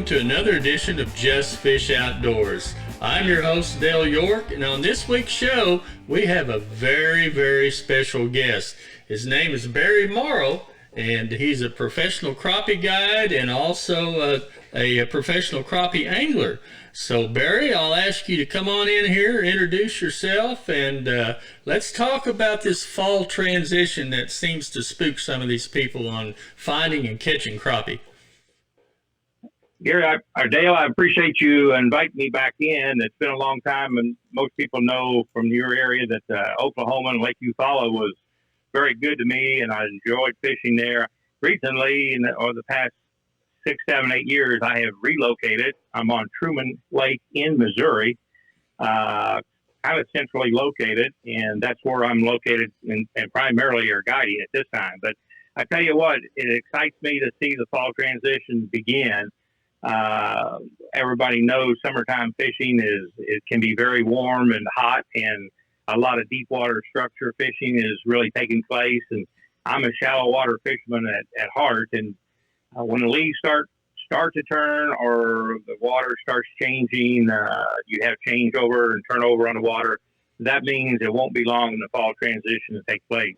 welcome to another edition of Just Fish Outdoors. I'm your host, Dale York, and on this week's show, we have a very, very special guest. His name is Barry Morrow, and he's a professional crappie guide and also a professional crappie angler. So, Barry, I'll ask you to come on in here, introduce yourself, and let's talk about this fall transition that seems to spook some of these people on finding and catching crappie. Gary, Dale, I appreciate you inviting me back in. It's been a long time, and most people know from your area that Oklahoma and Lake Eufaula was very good to me, and I enjoyed fishing there. Recently, over the past 6, 7, 8 years, I have relocated. I'm on Truman Lake in Missouri, kind of centrally located, and that's where I'm located and primarily are guiding at this time. But I tell you what, it excites me to see the fall transition begin. Everybody knows summertime fishing it can be very warm and hot, and a lot of deep water structure fishing is really taking place. And I'm a shallow water fisherman at heart. And when the leaves start to turn or the water starts changing, you have changeover and turnover on the water. That means it won't be long in the fall transition to take place.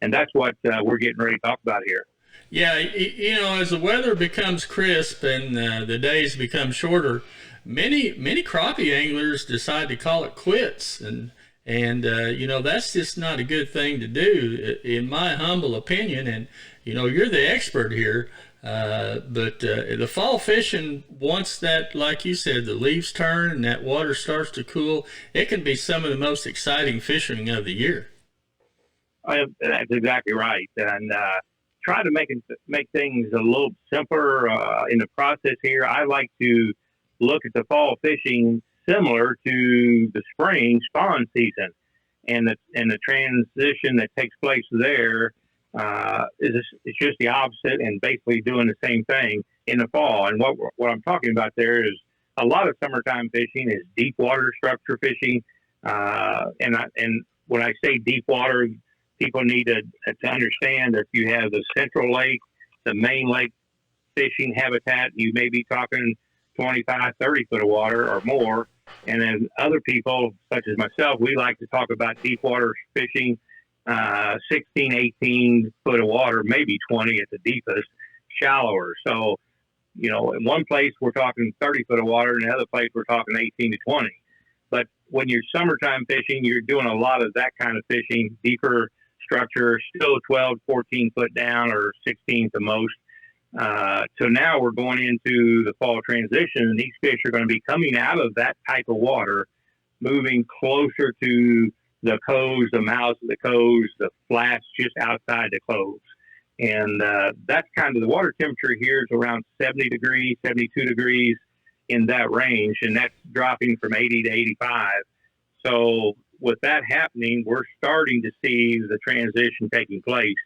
And that's what we're getting ready to talk about here. Yeah, as the weather becomes crisp and the days become shorter, many crappie anglers decide to call it quits, and that's just not a good thing to do, in my humble opinion. And you're the expert here, but the fall fishing, once that, like you said, the leaves turn and that water starts to cool, it can be some of the most exciting fishing of the year. That's exactly right, and try to make things a little simpler in the process here. I like to look at the fall fishing similar to the spring spawn season, and the transition that takes place there it's just the opposite, and basically doing the same thing in the fall. And what I'm talking about there is a lot of summertime fishing is deep water structure fishing, and when I say deep water, people need to understand that you have the central lake, the main lake fishing habitat. You may be talking 25, 30 foot of water or more. And then other people, such as myself, we like to talk about deep water fishing, 16, 18 foot of water, maybe 20 at the deepest, shallower. So, in one place we're talking 30 foot of water, and the other place we're talking 18 to 20. But when you're summertime fishing, you're doing a lot of that kind of fishing, deeper structure, still 12, 14 foot down, or 16 at the most. So now we're going into the fall transition, and these fish are going to be coming out of that type of water, moving closer to the coves, the mouths of the coves, the flats just outside the coves. And that's kind of the water temperature here is around 70 degrees, 72 degrees in that range, and that's dropping from 80 to 85. So with that happening, we're starting to see the transition taking place,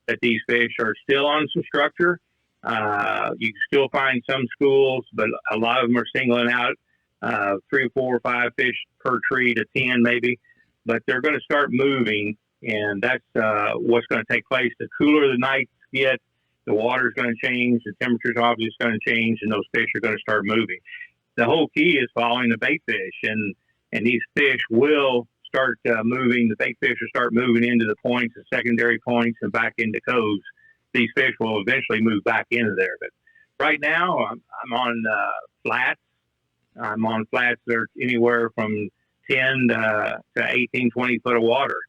that these fish are still on some structure. You can still find some schools, but a lot of them are singling out 3, 4, 5 fish per tree to 10 maybe. But they're going to start moving, and that's what's going to take place. The cooler the nights get, the water's going to change, the temperature's obviously going to change, and those fish are going to start moving. The whole key is following the bait fish, and these fish will start moving. The bait fish will start moving into the points, the secondary points, and back into coves. These fish will eventually move back into there. But right now, I'm on flats. I'm on flats that are anywhere from 10 to 18, 20 foot of water.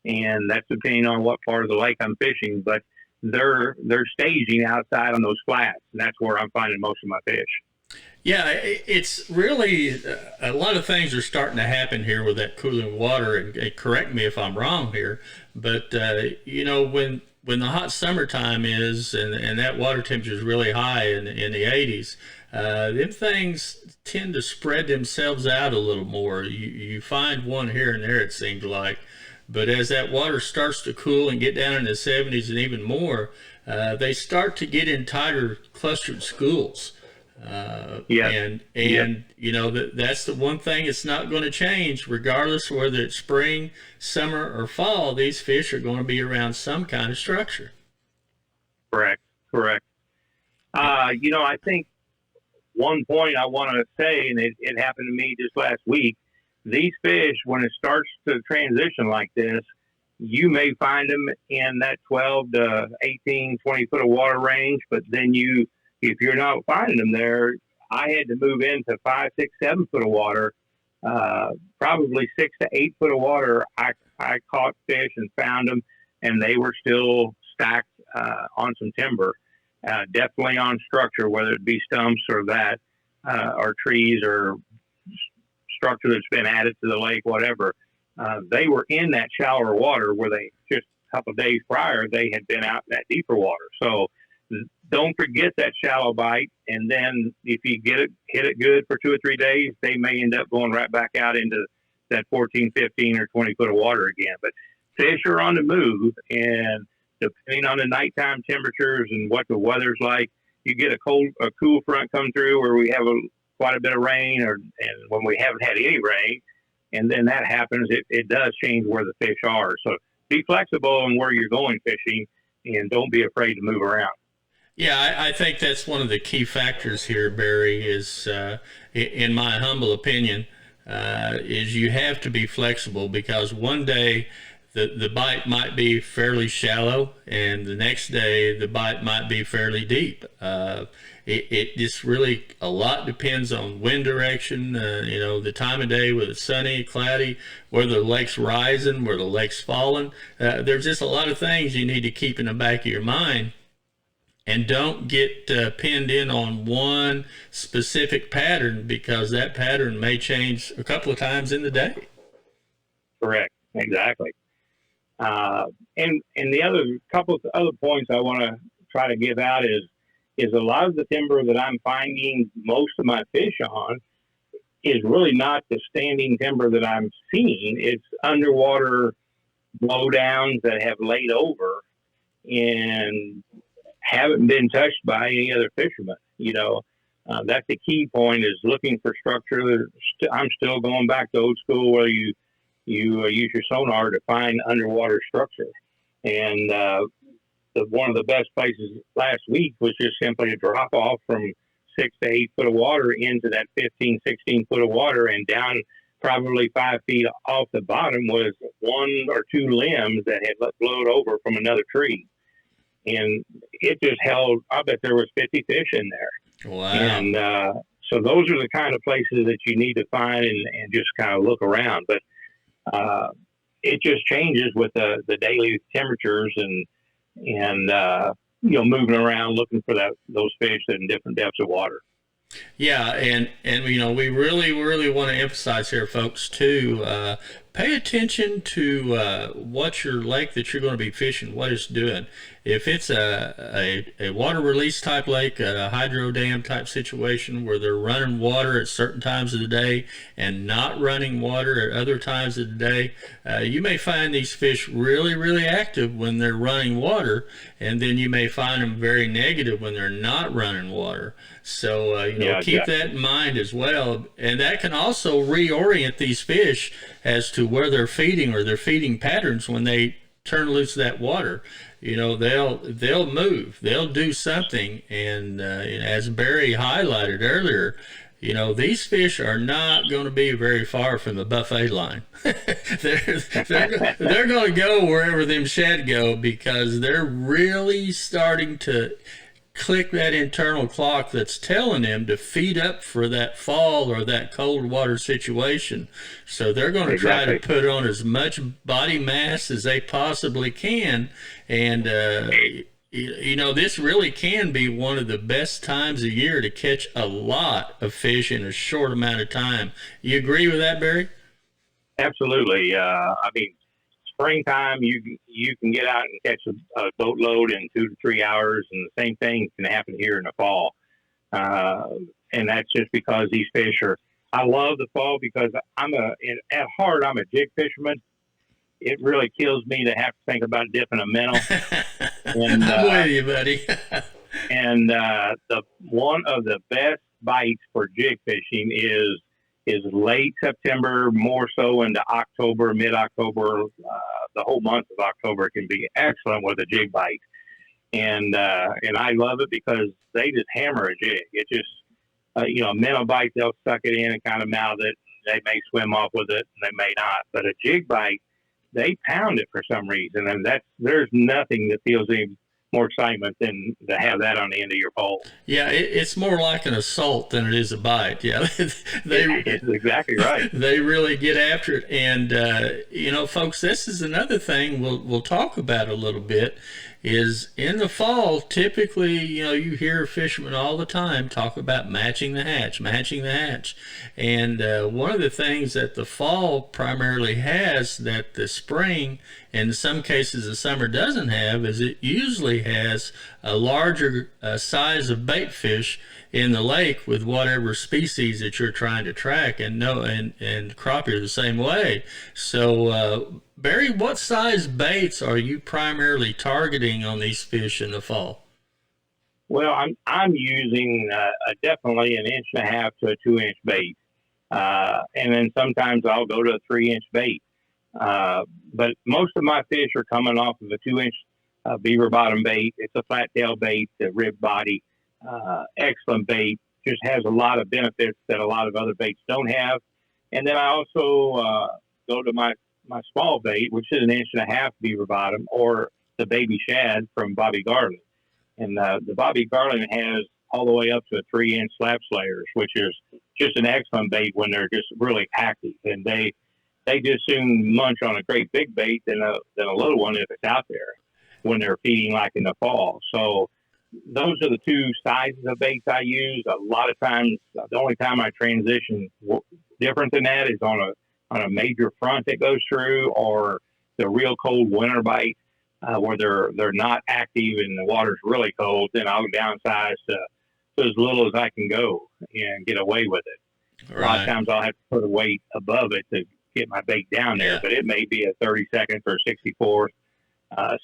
And that's depending on what part of the lake I'm fishing. But they're staging outside on those flats, and that's where I'm finding most of my fish. Yeah, it's really a lot of things are starting to happen here with that cooling water. And correct me if I'm wrong here, but when the hot summertime is and that water temperature is really high in the 80s, them things tend to spread themselves out a little more. You find one here and there, it seems like, but as that water starts to cool and get down in the 70s and even more, they start to get in tighter clustered schools. And that's the one thing it's not going to change, regardless of whether it's spring, summer, or fall. These fish are going to be around some kind of structure. Correct. I think one point I want to say, and it happened to me just last week. These fish, when it starts to transition like this, you may find them in that 12 to 18, 20 foot of water range, but then if you're not finding them there, I had to move into 5, 6, 7 foot of water, probably 6 to 8 foot of water. I caught fish and found them, and they were still stacked on some timber, definitely on structure, whether it be stumps or that, or trees or structure that's been added to the lake, whatever. They were in that shallower water where they just a couple of days prior they had been out in that deeper water. So don't forget that shallow bite, and then if you hit it good for 2 or 3 days, they may end up going right back out into that 14, 15, or 20 foot of water again. But fish are on the move, and depending on the nighttime temperatures and what the weather's like, you get a cool front come through where we have quite a bit of rain, and when we haven't had any rain, and then that happens, it does change where the fish are. So be flexible in where you're going fishing, and don't be afraid to move around. Yeah, I think that's one of the key factors here, Barry, is in my humble opinion, is you have to be flexible, because one day the bite might be fairly shallow, and the next day the bite might be fairly deep. It just really, a lot depends on wind direction, the time of day, whether it's sunny, cloudy, whether the lake's rising, whether the lake's falling. There's just a lot of things you need to keep in the back of your mind. And don't get pinned in on one specific pattern, because that pattern may change a couple of times in the day. Correct. Exactly. And the other couple of other points I want to try to give out is a lot of the timber that I'm finding most of my fish on is really not the standing timber that I'm seeing. It's underwater blowdowns that have laid over and haven't been touched by any other fishermen. That's the key point, is looking for structure. I'm still going back to old school, where you use your sonar to find underwater structure. And one of the best places last week was just simply a drop off from 6 to 8 foot of water into that 15, 16 foot of water, and down probably 5 feet off the bottom was 1 or 2 limbs that had blowed over from another tree. And it just held, I bet there was 50 fish in there. Wow. And so those are the kind of places that you need to find and just kind of look around. But it just changes with the daily temperatures and moving around looking for those fish in different depths of water. Yeah, and we really want to emphasize here, folks, too. Pay attention to what your lake that you're going to be fishing, what it's doing. If it's a water release type lake, a hydro dam type situation where they're running water at certain times of the day and not running water at other times of the day, you may find these fish really, really active when they're running water, and then you may find them very negative when they're not running water. So, keep that in mind as well. And that can also reorient these fish as to where they're feeding or their feeding patterns when they turn loose that water. They'll move, they'll do something. And as Barry highlighted earlier, these fish are not going to be very far from the buffet line. they're going to go wherever them shad go, because they're really starting to click that internal clock that's telling them to feed up for that fall or that cold water situation. So they're going to try to put on as much body mass as they possibly can. And, this really can be one of the best times of year to catch a lot of fish in a short amount of time. You agree with that, Barry? Absolutely. Springtime, you can get out and catch a boatload in 2 to 3 hours, and the same thing can happen here in the fall. And that's just because these fish are. I love the fall because at heart I'm a jig fisherman. It really kills me to have to think about dipping a minnow. And, I'm with you, buddy. And the one of the best bites for jig fishing is late September, more so into October, mid-October. The whole month of October can be excellent with a jig bite. And I love it because they just hammer a jig. a minnow bite, they'll suck it in and kind of mouth it. They may swim off with it, and they may not. But a jig bite, they pound it for some reason, and there's nothing that feels any more excitement than to have that on the end of your pole. Yeah, it's more like an assault than it is a bite. Yeah, It's exactly right. they really get after it, and folks, this is another thing we'll talk about a little bit. Is in the fall, typically, you hear fishermen all the time talk about matching the hatch, and one of the things that the fall primarily has that the spring, and in some cases the summer doesn't have, is it usually has a larger size of bait fish in the lake with whatever species that you're trying to track, and no, and crappie are the same way. So, Barry, what size baits are you primarily targeting on these fish in the fall? Well, I'm using definitely an inch and a half to a 2 inch bait, and then sometimes I'll go to a 3 inch bait. But most of my fish are coming off of a 2 inch beaver bottom bait. It's a flat tail bait, a rib body, excellent bait. Just has a lot of benefits that a lot of other baits don't have. And then I also go to my small bait, which is an inch and a half beaver bottom, or the baby shad from Bobby Garland. And the Bobby Garland has all the way up to a 3 inch slap slayers, which is just an excellent bait when they're just really active. And they just soon munch on a great big bait than a little one if it's out there when they're feeding like in the fall. So those are the two sizes of baits I use. A lot of times, the only time I transition different than that is on a major front that goes through, or the real cold winter bite where they're not active and the water's really cold. Then I'll downsize to as little as I can go and get away with it. Right. A lot of times I'll have to put a weight above it to get my bait down there, but it may be a 32nd or 64th,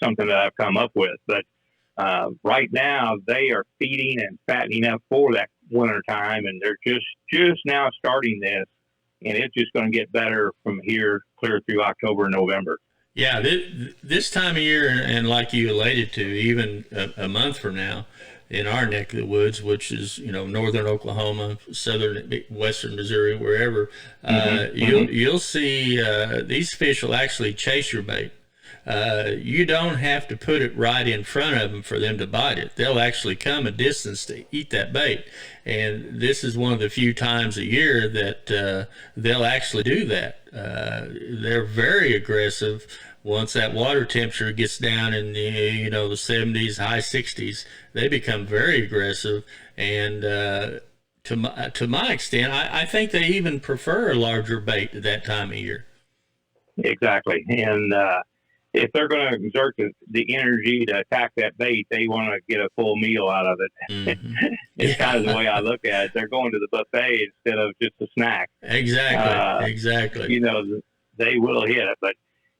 something that I've come up with. But right now they are feeding and fattening up for that winter time, and they're just now starting this, and it's just going to get better from here clear through October and November. Yeah, this time of year, and like you alluded to, even a month from now, in our neck of the woods, which is northern Oklahoma, southern western Missouri, wherever, you'll see these fish will actually chase your bait. You don't have to put it right in front of them for them to bite it. They'll actually come a distance to eat that bait. And this is one of the few times a year that they'll actually do that. They're very aggressive once that water temperature gets down in the 70s, high 60s. They become very aggressive, and to my extent, I think they even prefer a larger bait at that time of year. Exactly, and if they're going to exert the energy to attack that bait, they want to get a full meal out of it. Mm-hmm. It's kind of the way I look at it. They're going to the buffet instead of just a snack. Exactly. They will hit it. But,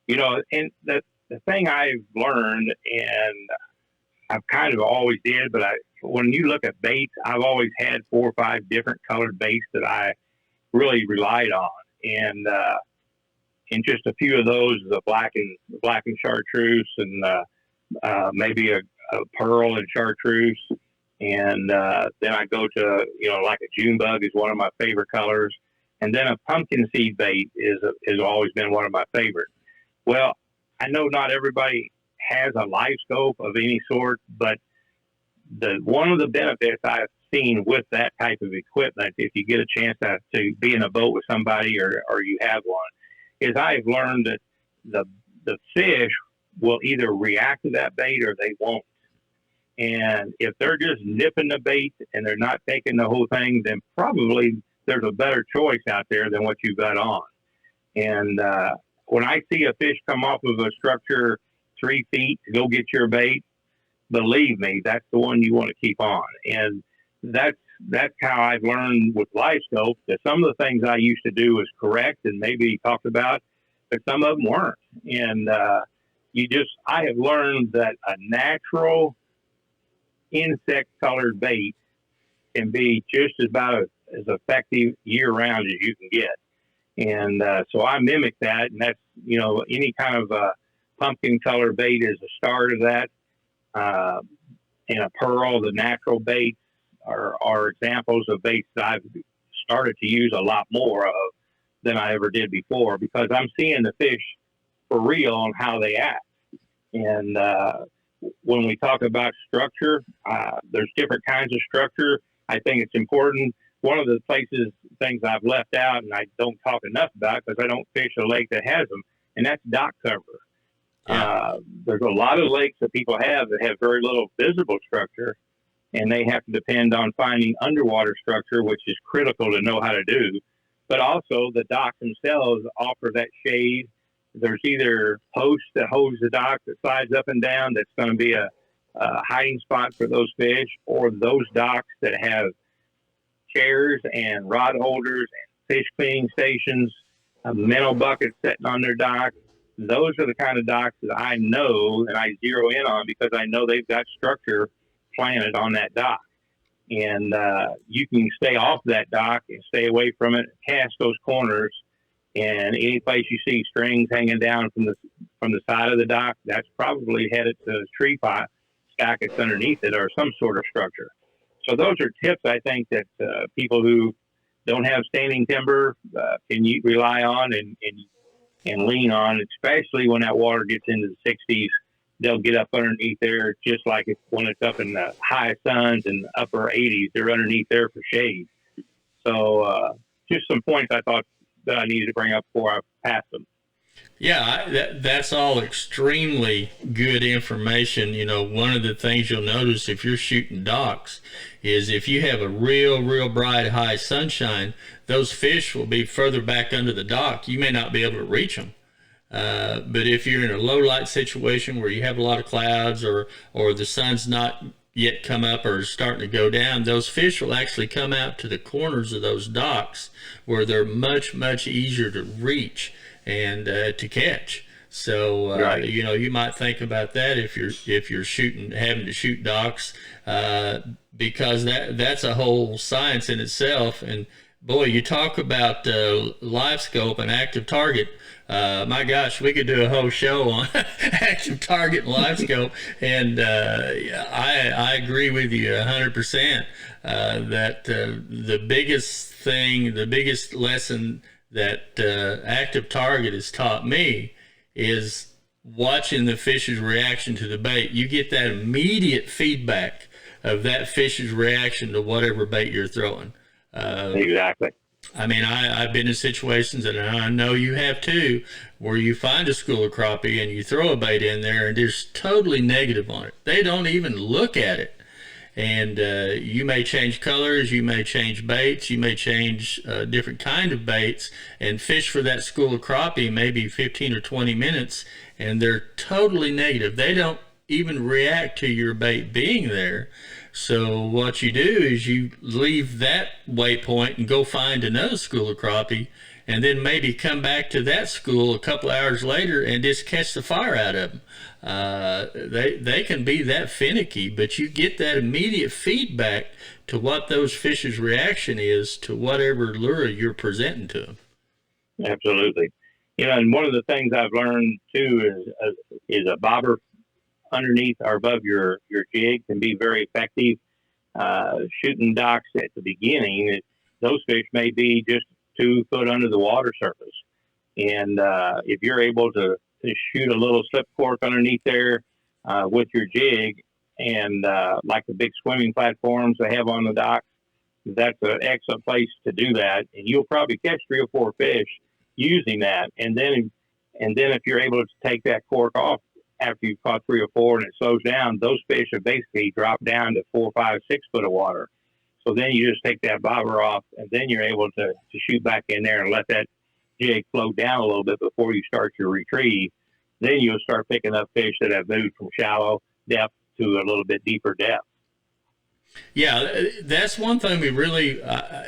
and the thing I've learned, and I've kind of always did, but when you look at baits, I've always had 4 or 5 different colored baits that I really relied on. And just a few of those is a black and chartreuse, and maybe a pearl and chartreuse. And then I go to, like a June bug is one of my favorite colors. And then a pumpkin seed bait has always been one of my favorites. Well, I know not everybody has a live scope of any sort, but one of the benefits I've seen with that type of equipment, if you get a chance to be in a boat with somebody or you have one, is I've learned that the fish will either react to that bait or they won't. And if they're just nipping the bait and they're not taking the whole thing, then probably there's a better choice out there than what you've got on. And when I see a fish come off of a structure 3 feet to go get your bait, believe me, that's the one you want to keep on. And that's how I've learned with live scope that some of the things I used to do was correct and maybe talked about, but some of them weren't. And I have learned that a natural insect colored bait can be just about as effective year round as you can get. And so I mimic that, and that's, any kind of pumpkin colored bait is a start of that. And a pearl, the natural bait, are examples of baits that I've started to use a lot more of than I ever did before, because I'm seeing the fish for real on how they act. And when we talk about structure, there's different kinds of structure. I think it's important. One of the things I've left out and I don't talk enough about because I don't fish a lake that has them, and that's dock cover. Yeah. There's a lot of lakes that people have that have very little visible structure, and they have to depend on finding underwater structure, which is critical to know how to do. But also the docks themselves offer that shade. There's either posts that holds the dock that slides up and down that's going to be a hiding spot for those fish, or those docks that have chairs and rod holders and fish cleaning stations, minnow buckets sitting on their dock. Those are the kind of docks that I know and I zero in on because I know they've got structure planted on that dock. And you can stay off that dock and stay away from it, cast those corners, and any place you see strings hanging down from the side of the dock, that's probably headed to a tree pot stack that's underneath it or some sort of structure. So those are tips I think that people who don't have standing timber can rely on and lean on, especially when that water gets into the 60s. They'll get up underneath there, just like when it's up in the high suns and upper 80s. They're underneath there for shade. So just some points I thought that I needed to bring up before I pass them. Yeah, that's all extremely good information. You know, one of the things you'll notice if you're shooting docks is if you have a real bright high sunshine, those fish will be further back under the dock. You may not be able to reach them. But if you're in a low light situation where you have a lot of clouds or the sun's not yet come up or starting to go down, those fish will actually come out to the corners of those docks where they're much easier to reach and to catch. So Right. you know, you might think about that if you're having to shoot docks, because that's a whole science in itself. And boy, you talk about live scope and active target. My gosh, we could do a whole show on active target and live scope. And I agree with you 100% that the biggest lesson that active target has taught me is watching the fish's reaction to the bait. You get that immediate feedback of that fish's reaction to whatever bait you're throwing. Exactly. I mean, I've been in situations, and I know you have too, where you find a school of crappie and you throw a bait in there and there's totally negative on it. They don't even look at it. And you may change colors, you may change baits, you may change different kind of baits and fish for that school of crappie maybe 15 or 20 minutes, and they're totally negative. They don't even react to your bait being there. So what you do is you leave that waypoint and go find another school of crappie, and then maybe come back to that school a couple hours later and just catch the fire out of them. They can be that finicky, but you get that immediate feedback to what those fish's reaction is to whatever lure you're presenting to them. Absolutely. You know, and one of the things I've learned too is a bobber underneath or above your jig can be very effective. Shooting docks at the beginning, those fish may be just 2 foot under the water surface. And if you're able to shoot a little slip cork underneath there with your jig, and like the big swimming platforms they have on the docks, that's an excellent place to do that. And you'll probably catch 3 or 4 fish using that. And then if you're able to take that cork off after you've caught 3 or 4 and it slows down, those fish have basically dropped down to 4, 5, 6 foot of water. So then you just take that bobber off, and then you're able to shoot back in there and let that jig float down a little bit before you start your retrieve. Then you'll start picking up fish that have moved from shallow depth to a little bit deeper depth. Yeah, that's one thing we really,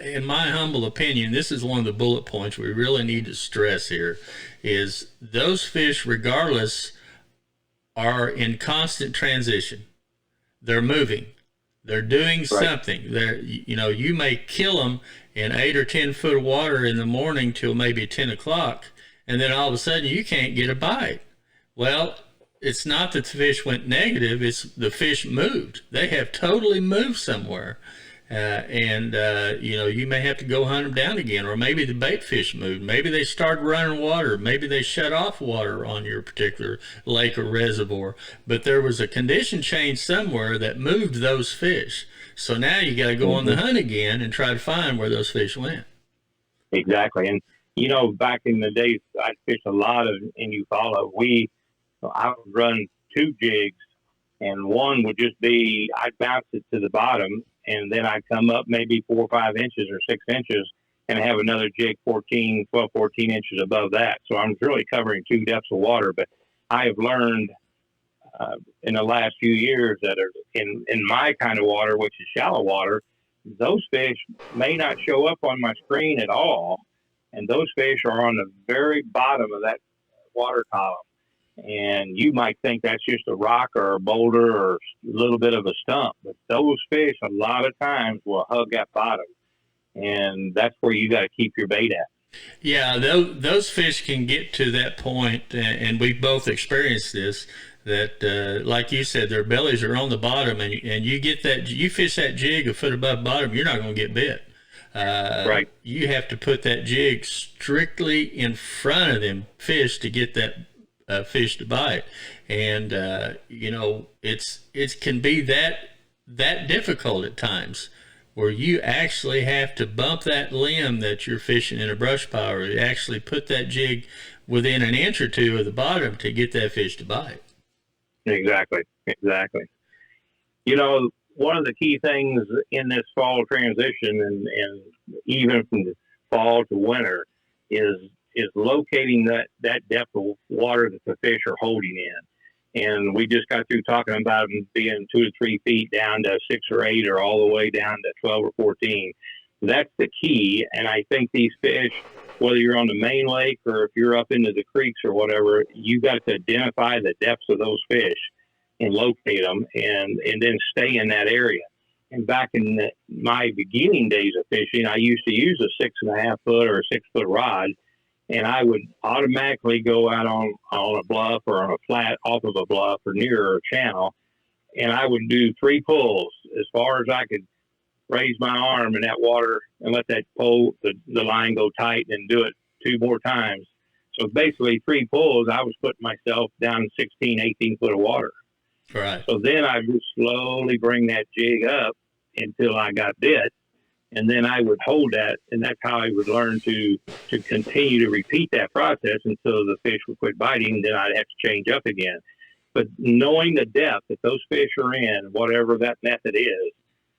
in my humble opinion, this is one of the bullet points we really need to stress here, is those fish, regardless, are in constant transition. They're moving. They're doing something. They're, you know, you may kill them in 8 or 10 foot of water in the morning till maybe 10 o'clock, and then all of a sudden you can't get a bite. Well, it's not that the fish went negative, it's the fish moved. They have totally moved somewhere. You may have to go hunt them down again, or maybe the bait fish moved. Maybe they started running water. Maybe they shut off water on your particular lake or reservoir. But there was a condition change somewhere that moved those fish. So now you got to go on the hunt again and try to find where those fish went. Exactly. And, back in the days, I fished a lot of in Eufaula. I would run two jigs, and one would just be, I'd bounce it to the bottom, and then I'd come up maybe 4 or 5 inches or 6 inches and have another jig 14 inches above that. So I'm really covering two depths of water. But I have learned in the last few years that are in my kind of water, which is shallow water, those fish may not show up on my screen at all. And those fish are on the very bottom of that water column. And you might think that's just a rock or a boulder or a little bit of a stump. But those fish, a lot of times, will hug that bottom. And that's where you got to keep your bait at. Yeah, those fish can get to that point, and we've both experienced this, that like you said, their bellies are on the bottom, and you fish that jig a foot above bottom, you're not going to get bit. Right. You have to put that jig strictly in front of them fish to get that fish to bite. And it can be that difficult at times, where you actually have to bump that limb that you're fishing in a brush pile, or you actually put that jig within an inch or two of the bottom to get that fish to bite. Exactly. One of the key things in this fall transition, and even from the fall to winter, is locating that depth of water that the fish are holding in. And we just got through talking about them being 2 to 3 feet down to 6 or 8, or all the way down to 12 or 14. That's the key. And I think these fish, whether you're on the main lake or if you're up into the creeks or whatever, you got to identify the depths of those fish and locate them, and then stay in that area. And back in my beginning days of fishing, I used to use a 6.5 foot or a 6 foot rod, and I would automatically go out on a bluff or on a flat off of a bluff or near a channel, and I would do 3 pulls as far as I could raise my arm in that water and let that pull the line go tight, and do it 2 more times. So basically 3 pulls, I was putting myself down in 16, 18 foot of water. Right. So then I would slowly bring that jig up until I got bit, and then I would hold that, and that's how I would learn to continue to repeat that process until the fish would quit biting, and then I'd have to change up again. But knowing the depth that those fish are in, whatever that method is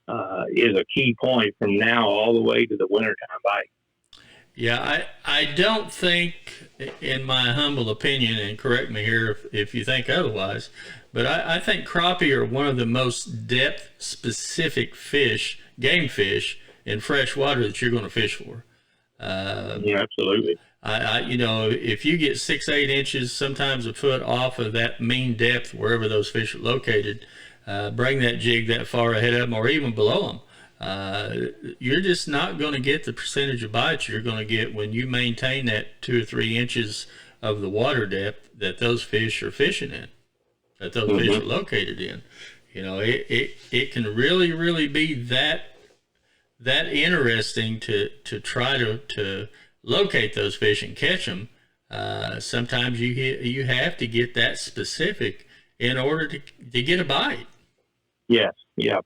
a key point from now all the way to the wintertime bite. Yeah, I don't think, in my humble opinion, and correct me here if you think otherwise, but I think crappie are one of the most depth-specific fish, game fish, in fresh water that you're going to fish for. Yeah, absolutely. If you get 6, 8 inches, sometimes a foot off of that mean depth, wherever those fish are located, bring that jig that far ahead of them or even below them. You're just not going to get the percentage of bites you're going to get when you maintain that 2 or 3 inches of the water depth that those fish are fishing in, that those fish are located in. It can really, really be that interesting to try to locate those fish and catch them. Sometimes you have to get that specific in order to get a bite. Yes, yeah.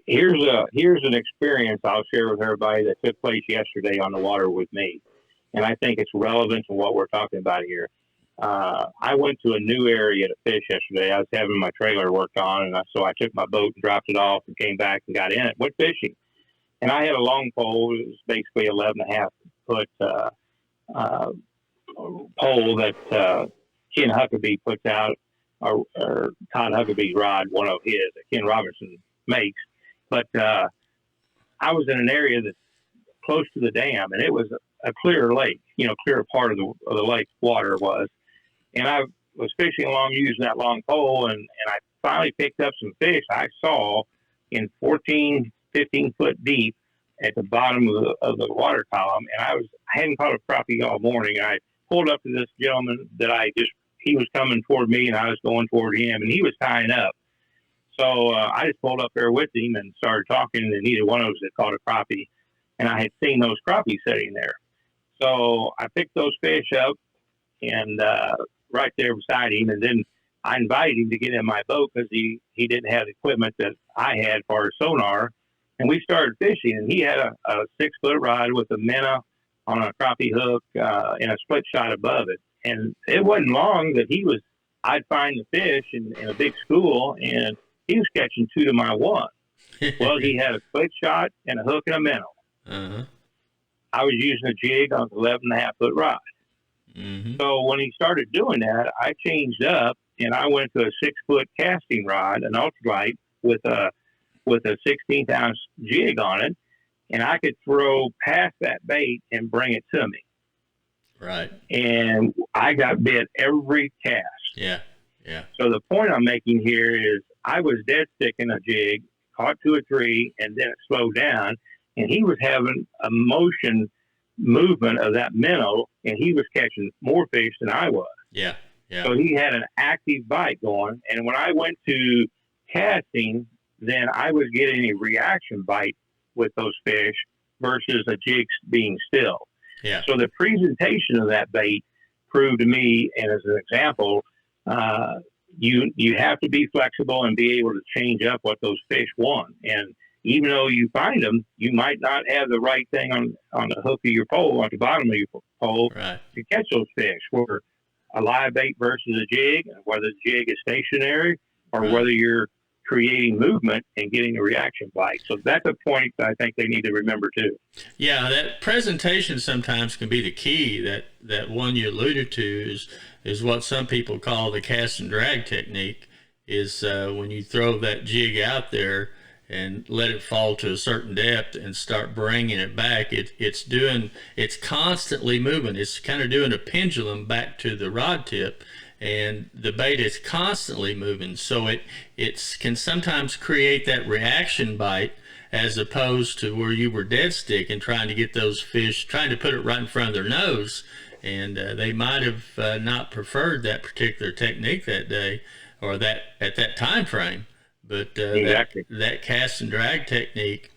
Here's an experience I'll share with everybody that took place yesterday on the water with me, and I think it's relevant to what we're talking about here. I went to a new area to fish yesterday. I was having my trailer worked on, and so I took my boat and dropped it off and came back and got in it, went fishing. And I had a long pole. It was basically 11.5 foot pole that Ken Huckabee puts out, or Todd Huckabee's rod, one of his that Ken Robinson makes. But I was in an area that's close to the dam, and it was a clear lake, clear part of the lake water was. And I was fishing along using that long pole, and I finally picked up some fish I saw in 14, 15 foot deep at the bottom of the water column. And I hadn't caught a crappie all morning. I pulled up to this gentleman that he was coming toward me, and I was going toward him, and he was tying up. So I just pulled up there with him and started talking, and neither one of us had caught a crappie, and I had seen those crappies sitting there. So I picked those fish up and right there beside him, and then I invited him to get in my boat because he didn't have the equipment that I had for a sonar, and we started fishing. And he had a 6-foot rod with a minnow on a crappie hook and a split shot above it. And it wasn't long that I'd find the fish in a big school, and he was catching 2 to my 1. Well, he had a split shot and a hook and a minnow. Uh-huh. I was using a jig on an 11.5-foot rod. Mm-hmm. So when he started doing that, I changed up and I went to a 6-foot casting rod, an ultralight with a 16th ounce jig on it, and I could throw past that bait and bring it to me. Right. And I got bit every cast. Yeah. Yeah. So the point I'm making here is I was dead sticking a jig, caught 2 or 3, and then it slowed down, and he was having a movement of that minnow, and he was catching more fish than I was. Yeah. Yeah. So he had an active bite going, and when I went to casting, then I was getting a reaction bite with those fish versus a jig being still. Yeah. So the presentation of that bait proved to me, and as an example, you have to be flexible and be able to change up what those fish want. And even though you find them, you might not have the right thing on the hook of your pole, on the bottom of your pole, right, to catch those fish. Where a live bait versus a jig, and whether the jig is stationary or right, whether you're creating movement and getting a reaction bite. So that's a point that I think they need to remember too. Yeah, that presentation sometimes can be the key. That one you alluded to is what some people call the cast and drag technique. Is when you throw that jig out there and let it fall to a certain depth and start bringing it back. It's constantly moving. It's kind of doing a pendulum back to the rod tip, and the bait is constantly moving. So it can sometimes create that reaction bite, as opposed to where you were dead stick and trying to get those fish, trying to put it right in front of their nose. And they might have not preferred that particular technique that day, or that at that time frame. But exactly. that cast and drag technique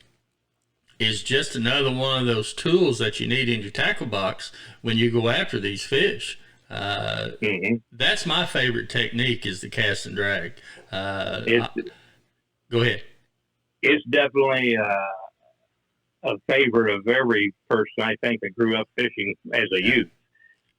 is just another one of those tools that you need in your tackle box when you go after these fish. That's my favorite technique, is the cast and drag. Go ahead. It's definitely a favorite of every person, I think, that grew up fishing as a youth.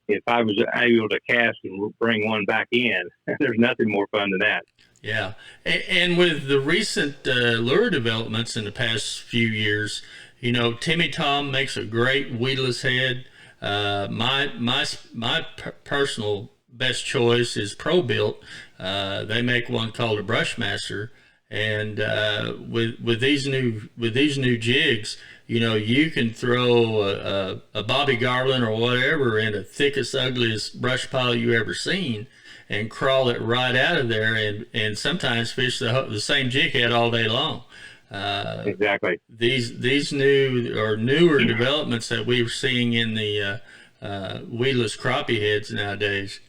If I was able to cast and bring one back in, there's nothing more fun than that. Yeah, and with the recent lure developments in the past few years, Timmy Tom makes a great weedless head. My personal best choice is Pro Built. They make one called a Brushmaster, and with these new jigs, you can throw a Bobby Garland or whatever in the thickest, ugliest brush pile you ever seen, and crawl it right out of there, and sometimes fish the same jig head all day long. Exactly. These newer developments that we're seeing in the weedless crappie heads nowadays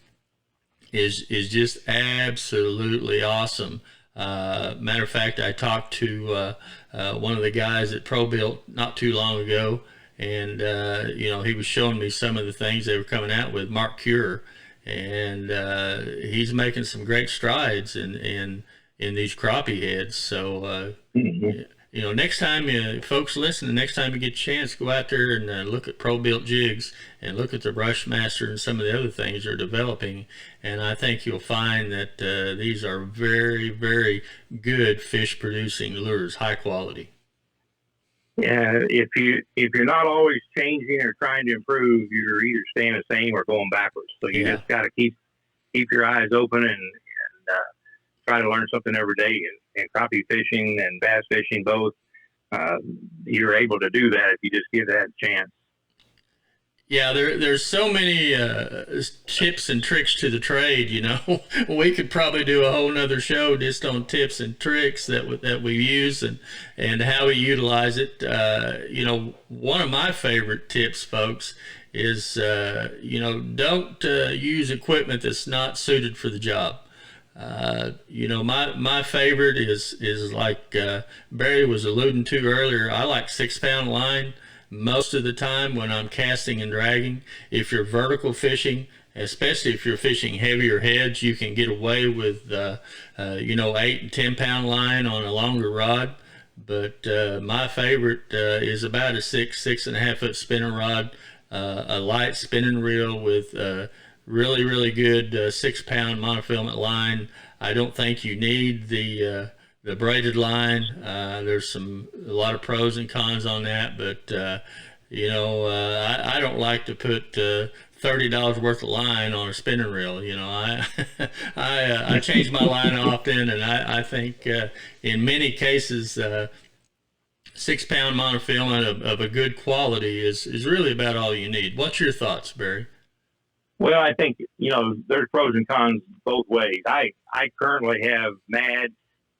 is just absolutely awesome. Matter of fact, I talked to one of the guys at Pro Built not too long ago, and he was showing me some of the things they were coming out with, Mark Cure, and he's making some great strides in these crappie heads. So next time folks listen, next time you get a chance, go out there and look at Pro Built jigs and look at the Brushmaster and some of the other things they're developing, and I think you'll find that these are very, very good fish producing lures, high quality. Yeah, if you're not always changing or trying to improve, you're either staying the same or going backwards. So you just got to keep your eyes open and try to learn something every day. And crappie fishing and bass fishing both, you're able to do that if you just give that a chance. Yeah, there's so many tips and tricks to the trade. We could probably do a whole nother show just on tips and tricks that we use and how we utilize it. One of my favorite tips, folks, is don't use equipment that's not suited for the job. My favorite is like Barry was alluding to earlier. I like 6 pound line most of the time when I'm casting and dragging. If you're vertical fishing, especially if you're fishing heavier heads, you can get away with 8 and 10 pound line on a longer rod. But my favorite is about a 6.5 foot spinning rod, a light spinning reel with really good 6 pound monofilament line. I don't think you need the braided line. There's a lot of pros and cons on that, but I don't like to put $30 worth of line on a spinning reel. I change my line often, and I think in many cases 6 pound monofilament of a good quality is really about all you need. What's your thoughts, Barry? Well, I think, there's pros and cons both ways. I currently have Mad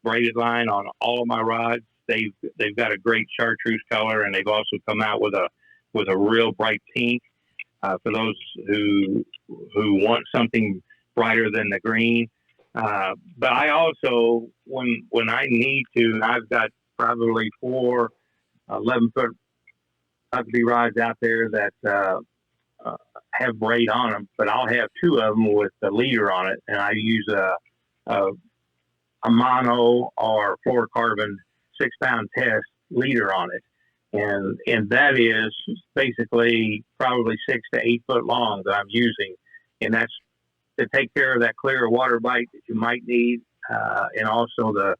braided line on all of my rods. They've got a great chartreuse color, and they've also come out with a real bright pink for those who want something brighter than the green. But I also, when I need to, and I've got probably 4 11-foot ugly rods out there that have braid on them, but I'll have 2 of them with the leader on it, and I use a mono or fluorocarbon 6 pound test leader on it, and that is basically probably 6 to 8 foot long that I'm using, and that's to take care of that clear water bite that you might need, and also the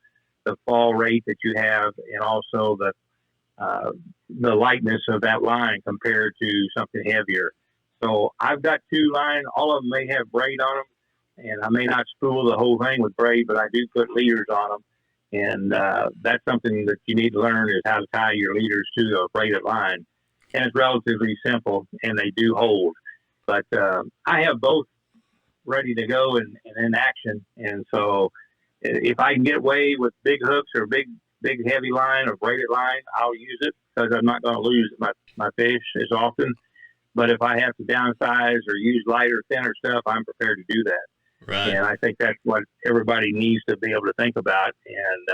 fall rate that you have, and also the lightness of that line compared to something heavier. So I've got 2 lines. All of them may have braid on them, and I may not spool the whole thing with braid, but I do put leaders on them. And that's something that you need to learn, is how to tie your leaders to a braided line. And it's relatively simple, and they do hold. But I have both ready to go and in action. And so if I can get away with big hooks or big heavy line or braided line, I'll use it, because I'm not going to lose my fish as often. But if I have to downsize or use lighter, thinner stuff, I'm prepared to do that. Right. And I think that's what everybody needs to be able to think about. And,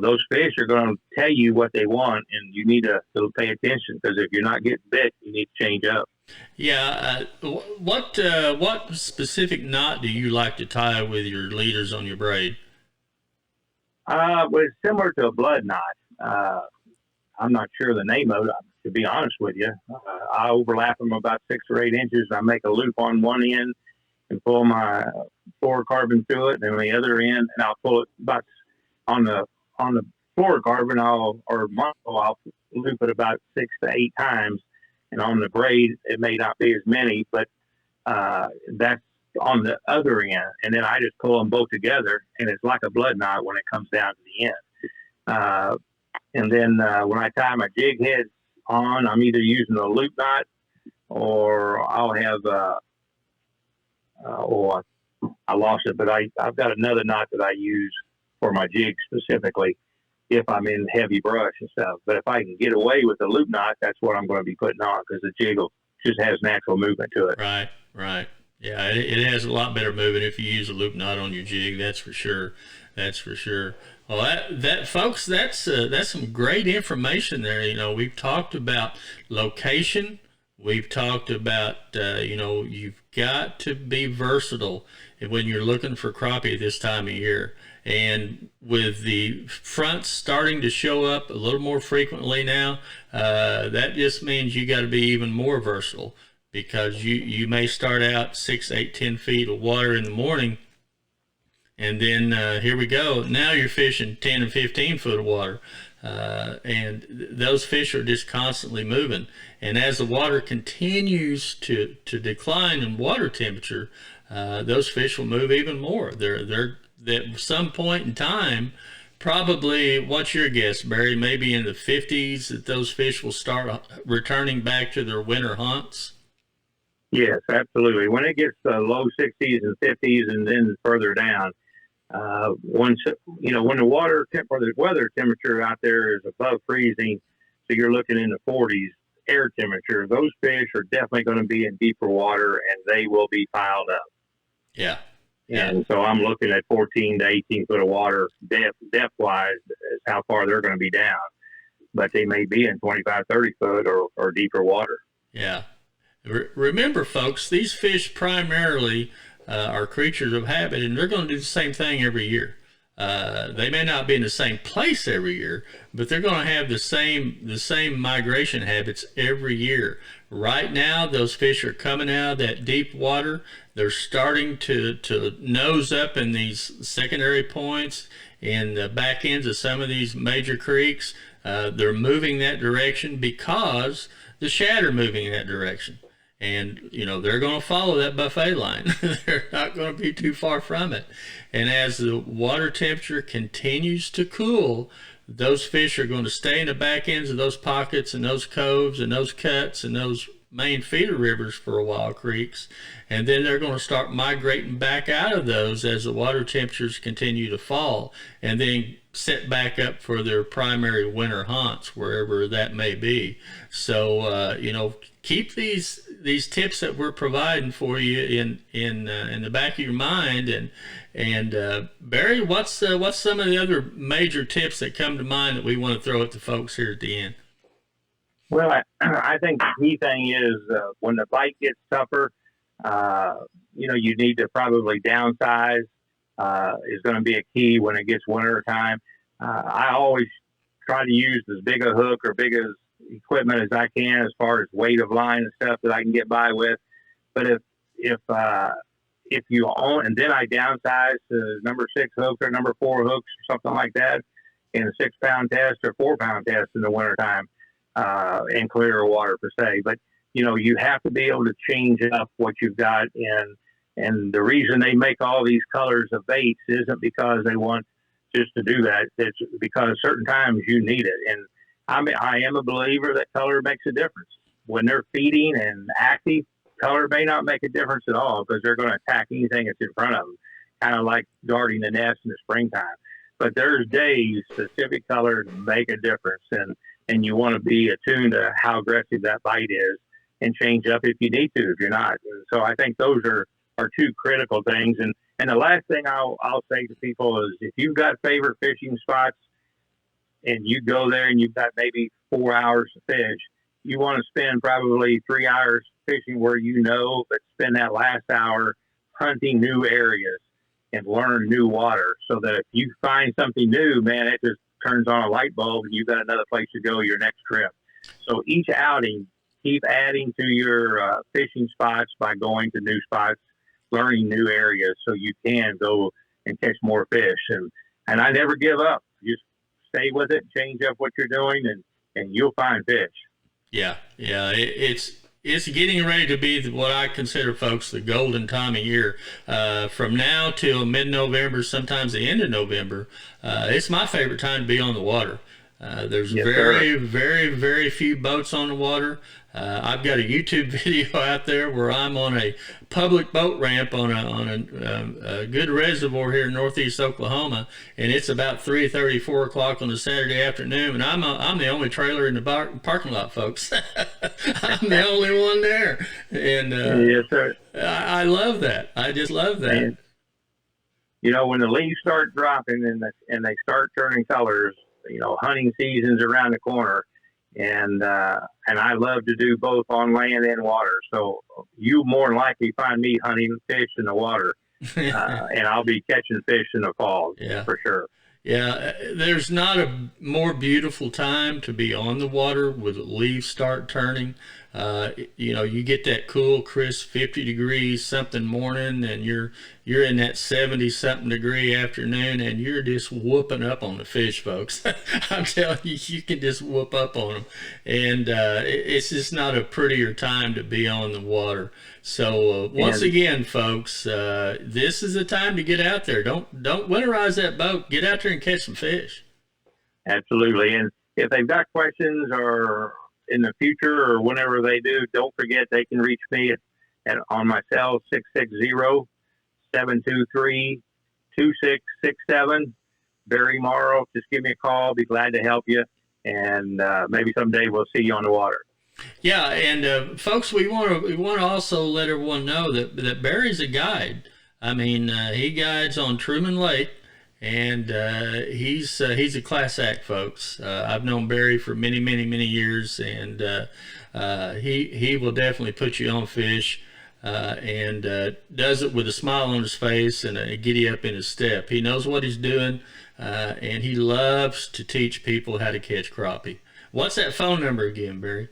those fish are going to tell you what they want, and you need to pay attention, because if you're not getting bit, you need to change up. Yeah. What specific knot do you like to tie with your leaders on your braid? Well, it's similar to a blood knot. I'm not sure the name of it, to be honest with you. I overlap them about 6 or 8 inches. I make a loop on one end and pull my fluorocarbon through it, and then the other end, and I'll pull it about on the fluorocarbon. I'll loop it about 6 to 8 times, and on the braid it may not be as many, but that's on the other end, and then I just pull them both together, and it's like a blood knot when it comes down to the end. And then when I tie my jig heads on, I'm either using a loop knot, or I'll have I lost it, but I've got another knot that I use for my jig specifically if I'm in heavy brush and stuff. But if I can get away with the loop knot, that's what I'm going to be putting on, because the jig just has natural movement to it. Right. Yeah, it has a lot better movement if you use a loop knot on your jig. That's for sure. Well, that folks, that's some great information there. We've talked about location. We've talked about you've got to be versatile when you're looking for crappie this time of year. And with the fronts starting to show up a little more frequently now, that just means you got to be even more versatile, because you may start out 6, 8, 10 feet of water in the morning, and then here we go. Now you're fishing 10 and 15 foot of water, and those fish are just constantly moving. And as the water continues to decline in water temperature, those fish will move even more. They're at some point in time, probably, what's your guess, Barry? Maybe in the 50s that those fish will start returning back to their winter haunts. Yes, absolutely. When it gets to low 60s and 50s, and then further down, when the weather temperature out there is above freezing, so you're looking in the 40s air temperature, those fish are definitely going to be in deeper water, and they will be piled up. Yeah. Yeah. And so I'm looking at 14 to 18 foot of water depth wise is how far they're going to be down. But they may be in 25, 30 foot or deeper water. Yeah. Remember, folks, these fish primarily are creatures of habit, and they're going to do the same thing every year. They may not be in the same place every year, but they're going to have the same migration habits every year. Right now, those fish are coming out of that deep water. They're starting to nose up in these secondary points in the back ends of some of these major creeks. They're moving that direction because the shad are moving in that direction. And, they're going to follow that buffet line. They're not going to be too far from it. And as the water temperature continues to cool, those fish are going to stay in the back ends of those pockets and those coves and those cuts and those main feeder rivers for a while, creeks. And then they're going to start migrating back out of those as the water temperatures continue to fall, and then set back up for their primary winter haunts, wherever that may be. So, keep these tips that we're providing for you in the back of your mind. And Barry, what's some of the other major tips that come to mind that we want to throw at the folks here at the end? Well, I think the key thing is when the bite gets tougher, you need to probably downsize. Is going to be a key when it gets winter time. I always try to use as big a hook or big as equipment as I can as far as weight of line and stuff that I can get by with. But if you own, and then I downsize to number 6 hooks or number 4 hooks or something like that in a 6-pound test or 4-pound test in the wintertime, in clearer water per se. But, you have to be able to change up what you've got. And the reason they make all these colors of baits isn't because they want just to do that. It's because certain times you need it. And I am a believer that color makes a difference. When they're feeding and active, color may not make a difference at all because they're going to attack anything that's in front of them, kind of like guarding the nest in the springtime. But there's days specific colors make a difference, and you want to be attuned to how aggressive that bite is and change up if you need to, if you're not. And so I think those are 2 critical things. And the last thing I'll say to people is if you've got favorite fishing spots and you go there and you've got maybe 4 hours to fish, you want to spend probably 3 hours fishing where but spend that last hour hunting new areas and learn new water, so that if you find something new, man, it just turns on a light bulb and you've got another place to go your next trip. So each outing, keep adding to your fishing spots by going to new spots, learning new areas so you can go and catch more fish. And I never give up. Just stay with it, change up what you're doing, and you'll find fish. Yeah. It's getting ready to be what I consider, folks, the golden time of year. From now till mid-November, sometimes the end of November, it's my favorite time to be on the water. There's very, very few boats on the water. I've got a YouTube video out there where I'm on a public boat ramp on a good reservoir here in northeast Oklahoma, and it's about 3:30, 4 o'clock on a Saturday afternoon, and I'm the only trailer in the parking lot, folks. I'm the only one there, and yes, sir. I love that. I just love that. And, when the leaves start dropping and they start turning colors, hunting season's around the corner. And I love to do both on land and water. So you more than likely find me hunting fish in the water, and I'll be catching fish in the fall, for sure. Yeah, there's not a more beautiful time to be on the water when the leaves start turning. You get that cool, crisp 50 degrees something morning, and you're in that 70 something degree afternoon, and you're just whooping up on the fish, folks. I'm telling you, you can just whoop up on them, and it's just not a prettier time to be on the water. So once again, folks, this is the time to get out there. Don't winterize that boat. Get out there and catch some fish. Absolutely. And if they've got questions or in the future or whenever they do, don't forget they can reach me on my cell, 660-723-2667. Barry Morrow. Just give me a call. Be glad to help you. And maybe someday we'll see you on the water. Yeah, and folks, we want to also let everyone know that Barry's a guide. I mean, he guides on Truman Lake, and he's a class act, folks. I've known Barry for many, many, many years, and he will definitely put you on fish. And does it with a smile on his face and a giddy up in his step. He knows what he's doing, and he loves to teach people how to catch crappie. What's that phone number again, Barry?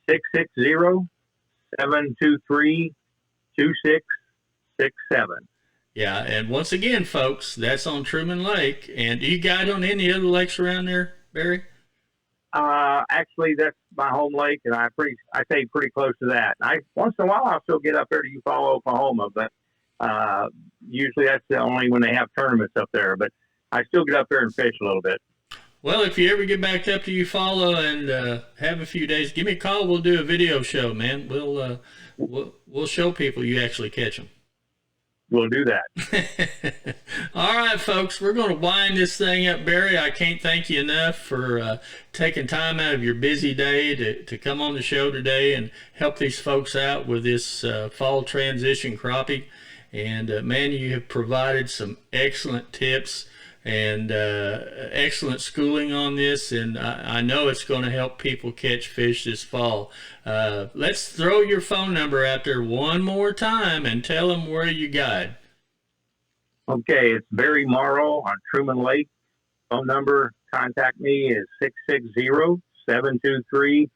660-723-2667. Yeah, and once again, folks, that's on Truman Lake. And do you guide on any other lakes around there, Barry? Actually, that's my home lake, and I stay pretty close to that. Once in a while I'll still get up there to Eufaula, Oklahoma, but usually that's the only when they have tournaments up there. But I still get up there and fish a little bit. Well, if you ever get back up to Eufaula and have a few days, give me a call. We'll do a video show, man. We'll show people you actually catch them. We'll do that. All right, folks, we're going to wind this thing up. Barry, I can't thank you enough for taking time out of your busy day to come on the show today and help these folks out with this fall transition crappie. And, man, you have provided some excellent tips and excellent schooling on this, and I know it's going to help people catch fish this fall. Let's throw your phone number out there one more time and tell them where you guide. Okay, it's Barry Morrow on Truman Lake. Phone number, contact me is 660-723-2667.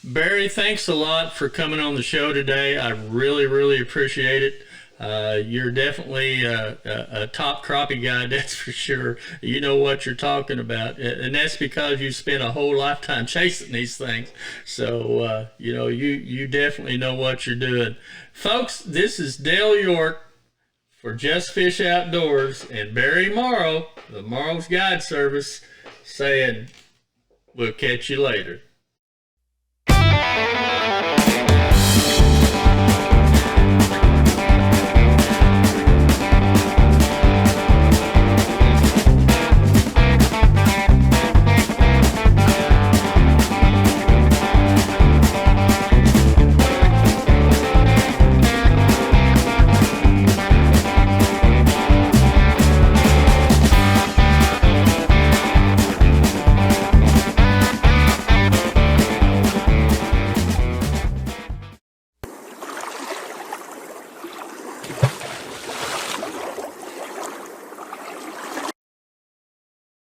Barry, thanks a lot for coming on the show today. I really, really appreciate it. You're definitely a top crappie guy, that's for sure. You know what you're talking about, and that's because you spent a whole lifetime chasing these things. So you definitely know what you're doing, folks. This is Dale York for Just Fish Outdoors and Barry Morrow, the Morrow's Guide Service, saying we'll catch you later.